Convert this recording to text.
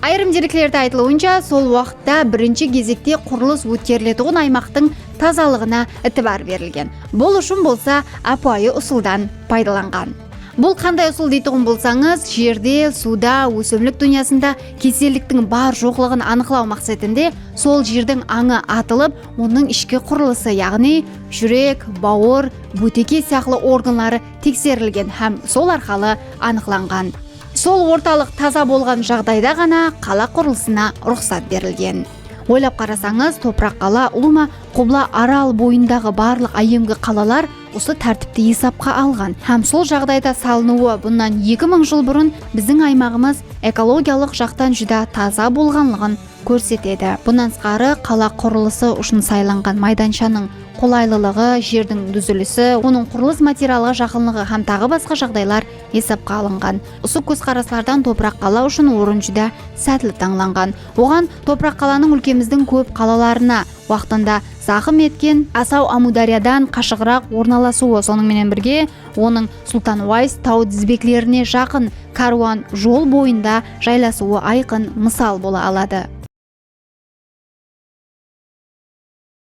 Айрым деректерде айтылуынша, сол уақытта бірінші кезекте құрылыс өткерілетін аймақтың тазалығына ітібар берілген. Бұл үшін болса апайы ұсылдан пайдаланған. Бұл қандай ұсыл дейтін болсаңыз, жерде, суда, өсімлік дүниясында кеселіктің бар жоқлығын анықлау мақсатында сол жердің аңы атылып, оның ішкі құрылысы, яғни жүрек, бауыр, бөтеке сияқты органлары тексерілген һәм сол арқылы анықланған. Сол орталық таза болған жағдайда ғана қала құрылысына рұқсат берілген. Ойлап қарасаңыз, Топырақ қала Ұлыма Қобла Арал бойындағы барлық айымғы қалалар осы тәртіпті есапқа алған. Һәм сол жағдайда салынуы бұнан 2000 жыл бұрын біздің аймағымыз экологиялық жақтан жүдә таза болғанлығын көрсетеді. Бұнан сқары қала құрылысы үшін сайланған майданшаның қолайлылығы, жердің түзілісі, оның құрылыс материалға жақынлығы һәм тағы басқа жағдайлар есапқа алынған. Осы көзқарастардан Топырақ қала үшін орын жүдә сәтілі таңланған. Оған Топырақ қаланың өлкеміздің көп қалаларына уақытында зақым еткен Асау Амудариядан қашығырақ орналасуы, сонымен бірге оның Сұлтан Уайс тау тізбектеріне жақын каруан жол бойында жайласуы айқын мысал бола алады.